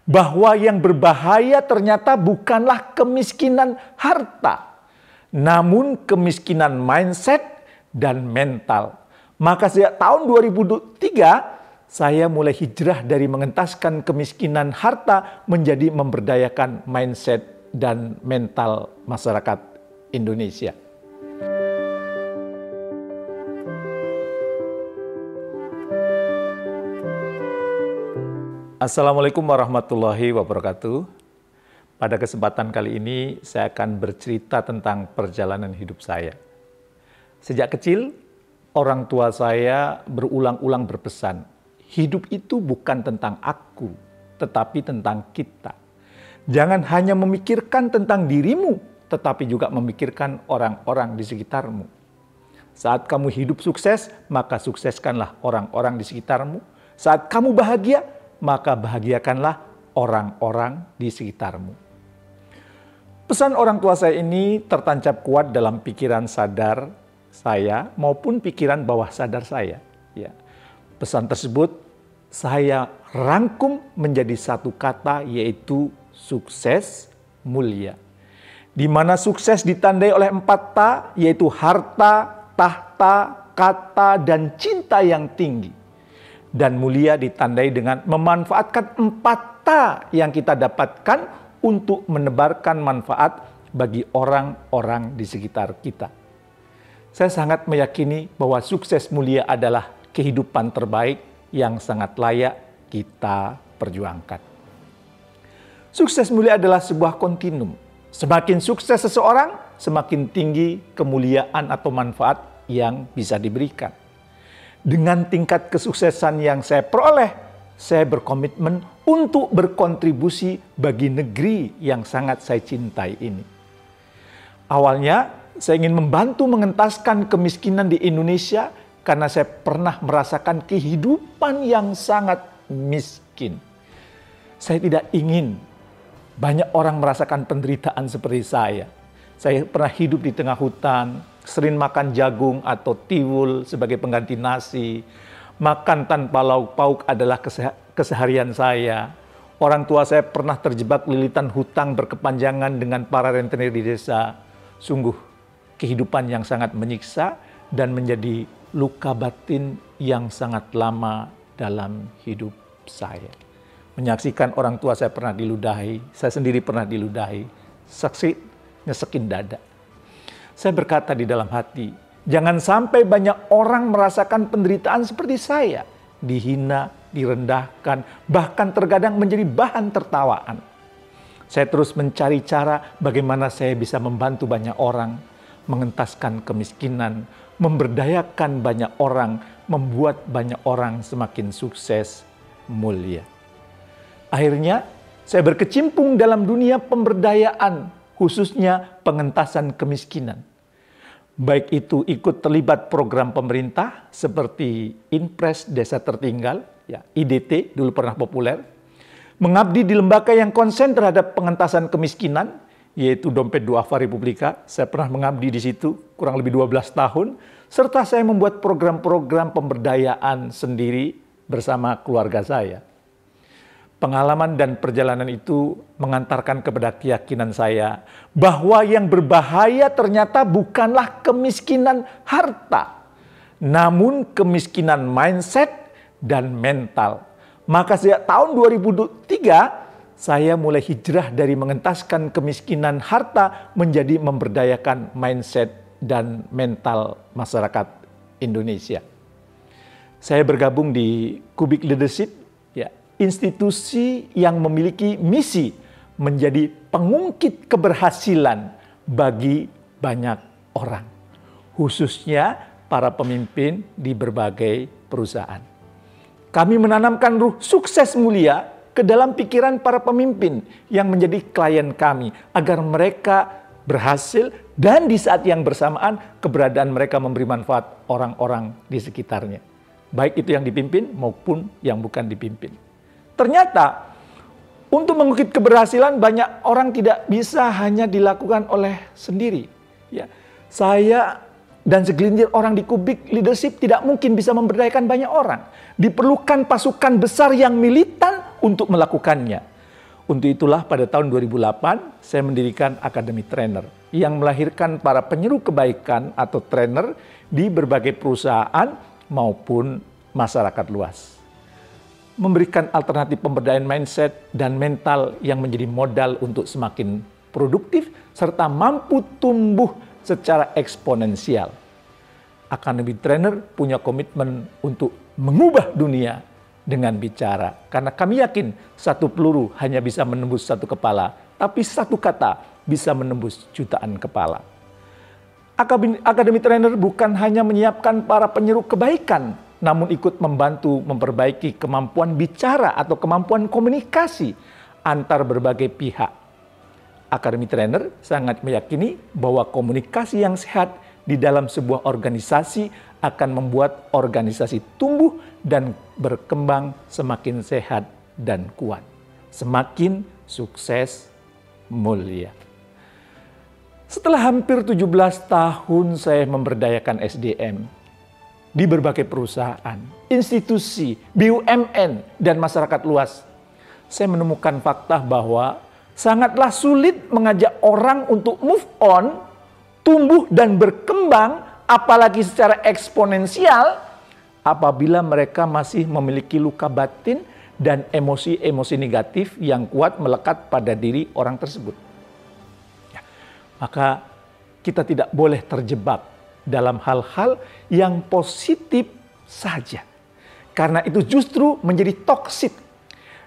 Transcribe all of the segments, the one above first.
bahwa yang berbahaya ternyata bukanlah kemiskinan harta, namun kemiskinan mindset dan mental. Maka sejak tahun 2003, saya mulai hijrah dari mengentaskan kemiskinan harta menjadi memberdayakan mindset dan mental masyarakat Indonesia. Assalamualaikum warahmatullahi wabarakatuh. Pada kesempatan kali ini saya akan bercerita tentang perjalanan hidup saya. Sejak kecil, orang tua saya berulang-ulang berpesan, hidup itu bukan tentang aku, tetapi tentang kita. Jangan hanya memikirkan tentang dirimu, tetapi juga memikirkan orang-orang di sekitarmu. Saat kamu hidup sukses, maka sukseskanlah orang-orang di sekitarmu. Saat kamu bahagia, maka bahagiakanlah orang-orang di sekitarmu. Pesan orang tua saya ini tertancap kuat dalam pikiran sadar saya maupun pikiran bawah sadar saya. Ya. Pesan tersebut saya rangkum menjadi satu kata, yaitu sukses mulia. Di mana sukses ditandai oleh 4 ta, yaitu harta, tahta, kata, dan cinta yang tinggi. Dan mulia ditandai dengan memanfaatkan 4 ta yang kita dapatkan untuk menebarkan manfaat bagi orang-orang di sekitar kita. Saya sangat meyakini bahwa sukses mulia adalah kehidupan terbaik yang sangat layak kita perjuangkan. Sukses mulia adalah sebuah kontinum. Semakin sukses seseorang, semakin tinggi kemuliaan atau manfaat yang bisa diberikan. Dengan tingkat kesuksesan yang saya peroleh, saya berkomitmen untuk berkontribusi bagi negeri yang sangat saya cintai ini. Awalnya, saya ingin membantu mengentaskan kemiskinan di Indonesia karena saya pernah merasakan kehidupan yang sangat miskin. Saya tidak ingin banyak orang merasakan penderitaan seperti saya. Saya pernah hidup di tengah hutan, sering makan jagung atau tiwul sebagai pengganti nasi. Makan tanpa lauk pauk adalah keseharian saya. Orang tua saya pernah terjebak lilitan hutang berkepanjangan dengan para rentenir di desa. Sungguh kehidupan yang sangat menyiksa dan menjadi luka batin yang sangat lama dalam hidup saya. Menyaksikan orang tua saya pernah diludahi, saya sendiri pernah diludahi, saksi nyesekin dada. Saya berkata di dalam hati, jangan sampai banyak orang merasakan penderitaan seperti saya. Dihina, direndahkan, bahkan terkadang menjadi bahan tertawaan. Saya terus mencari cara bagaimana saya bisa membantu banyak orang, mengentaskan kemiskinan, memberdayakan banyak orang, membuat banyak orang semakin sukses, mulia. Akhirnya, saya berkecimpung dalam dunia pemberdayaan, khususnya pengentasan kemiskinan. Baik itu ikut terlibat program pemerintah seperti Inpres Desa Tertinggal, ya, IDT dulu pernah populer, mengabdi di lembaga yang konsen terhadap pengentasan kemiskinan, yaitu Dompet Duafa Republika. Saya pernah mengabdi di situ kurang lebih 12 tahun, serta saya membuat program-program pemberdayaan sendiri bersama keluarga saya. Pengalaman dan perjalanan itu mengantarkan kepada keyakinan saya bahwa yang berbahaya ternyata bukanlah kemiskinan harta, namun kemiskinan mindset dan mental. Maka sejak tahun 2003, saya mulai hijrah dari mengentaskan kemiskinan harta menjadi memberdayakan mindset dan mental masyarakat Indonesia. Saya bergabung di Kubik Leadership, institusi yang memiliki misi menjadi pengungkit keberhasilan bagi banyak orang, khususnya para pemimpin di berbagai perusahaan. Kami menanamkan ruh sukses mulia ke dalam pikiran para pemimpin yang menjadi klien kami, agar mereka berhasil dan di saat yang bersamaan keberadaan mereka memberi manfaat orang-orang di sekitarnya. Baik itu yang dipimpin maupun yang bukan dipimpin. Ternyata untuk mengukit keberhasilan banyak orang tidak bisa hanya dilakukan oleh sendiri. Ya, saya dan segelintir orang di Kubik Leadership tidak mungkin bisa memberdayakan banyak orang. Diperlukan pasukan besar yang militan untuk melakukannya. Untuk itulah pada tahun 2008 saya mendirikan Akademi Trainer yang melahirkan para penyeru kebaikan atau trainer di berbagai perusahaan maupun masyarakat luas. Memberikan alternatif pemberdayaan mindset dan mental yang menjadi modal untuk semakin produktif serta mampu tumbuh secara eksponensial. Akademi Trainer punya komitmen untuk mengubah dunia dengan bicara. Karena kami yakin satu peluru hanya bisa menembus satu kepala, tapi satu kata bisa menembus jutaan kepala. Akademi Trainer bukan hanya menyiapkan para penyeru kebaikan, namun ikut membantu memperbaiki kemampuan bicara atau kemampuan komunikasi antar berbagai pihak. Akademi Trainer sangat meyakini bahwa komunikasi yang sehat di dalam sebuah organisasi akan membuat organisasi tumbuh dan berkembang semakin sehat dan kuat. Semakin sukses, mulia. Setelah hampir 17 tahun saya memberdayakan SDM di berbagai perusahaan, institusi, BUMN, dan masyarakat luas, saya menemukan fakta bahwa sangatlah sulit mengajak orang untuk move on, tumbuh dan berkembang, apalagi secara eksponensial, apabila mereka masih memiliki luka batin dan emosi-emosi negatif yang kuat melekat pada diri orang tersebut. Ya, maka kita tidak boleh terjebak dalam hal-hal yang positif saja. Karena itu justru menjadi toksik.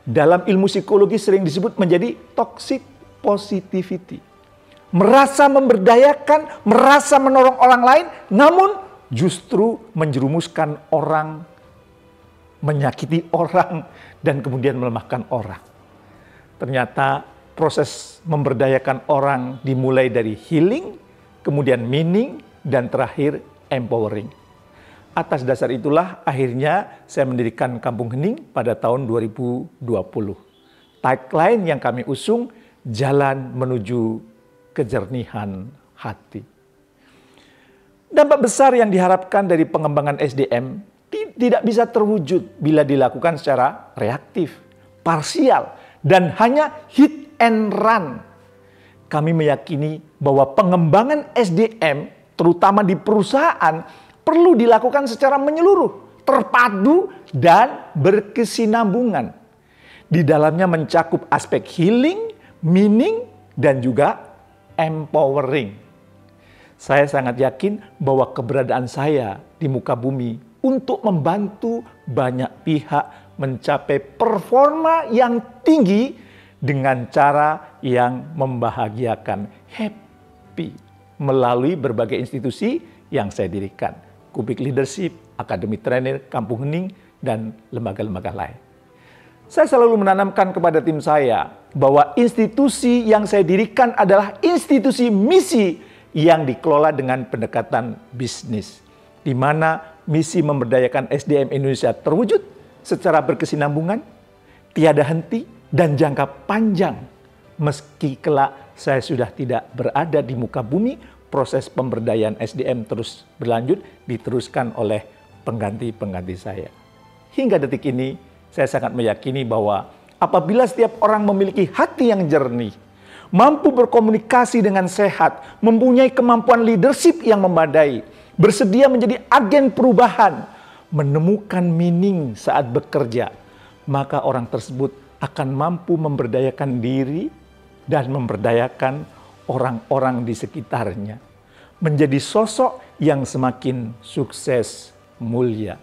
Dalam ilmu psikologi sering disebut menjadi toxic positivity. Merasa memberdayakan, merasa menolong orang lain, namun justru menjerumuskan orang, menyakiti orang, dan kemudian melemahkan orang. Ternyata proses memberdayakan orang dimulai dari healing, kemudian meaning, dan terakhir empowering. Atas dasar itulah akhirnya saya mendirikan Kampung Hening pada tahun 2020. Tagline yang kami usung, jalan menuju kejernihan hati. Dampak besar yang diharapkan dari pengembangan SDM tidak bisa terwujud bila dilakukan secara reaktif, parsial, dan hanya hit and run. Kami meyakini bahwa pengembangan SDM, terutama di perusahaan, perlu dilakukan secara menyeluruh, terpadu, dan berkesinambungan. Di dalamnya mencakup aspek healing, meaning, dan juga empowering. Saya sangat yakin bahwa keberadaan saya di muka bumi untuk membantu banyak pihak mencapai performa yang tinggi dengan cara yang membahagiakan, happy, melalui berbagai institusi yang saya dirikan. Kubik Leadership, Akademi Trainer, Kampung Hening, dan lembaga-lembaga lain. Saya selalu menanamkan kepada tim saya bahwa institusi yang saya dirikan adalah institusi misi yang dikelola dengan pendekatan bisnis, di mana misi memberdayakan SDM Indonesia terwujud secara berkesinambungan, tiada henti, dan jangka panjang. Meski kelak saya sudah tidak berada di muka bumi, proses pemberdayaan SDM terus berlanjut, diteruskan oleh pengganti-pengganti saya. Hingga detik ini, saya sangat meyakini bahwa apabila setiap orang memiliki hati yang jernih, mampu berkomunikasi dengan sehat, mempunyai kemampuan leadership yang memadai, bersedia menjadi agen perubahan, menemukan meaning saat bekerja, maka orang tersebut akan mampu memberdayakan diri dan memberdayakan orang-orang di sekitarnya. Menjadi sosok yang semakin sukses, mulia.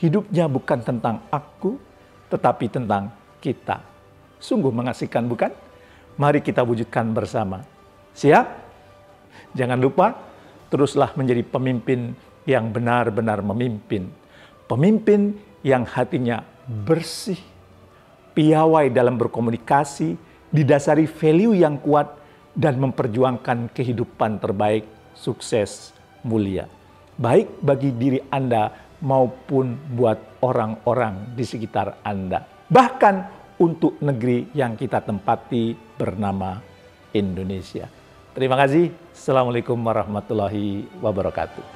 Hidupnya bukan tentang aku, tetapi tentang kita. Sungguh mengasihkan, bukan? Mari kita wujudkan bersama. Siap? Jangan lupa, teruslah menjadi pemimpin yang benar-benar memimpin. Pemimpin yang hatinya bersih, piawai dalam berkomunikasi, didasari value yang kuat, dan memperjuangkan kehidupan terbaik, sukses, mulia. Baik bagi diri Anda maupun buat orang-orang di sekitar Anda. Bahkan untuk negeri yang kita tempati bernama Indonesia. Terima kasih. Assalamualaikum warahmatullahi wabarakatuh.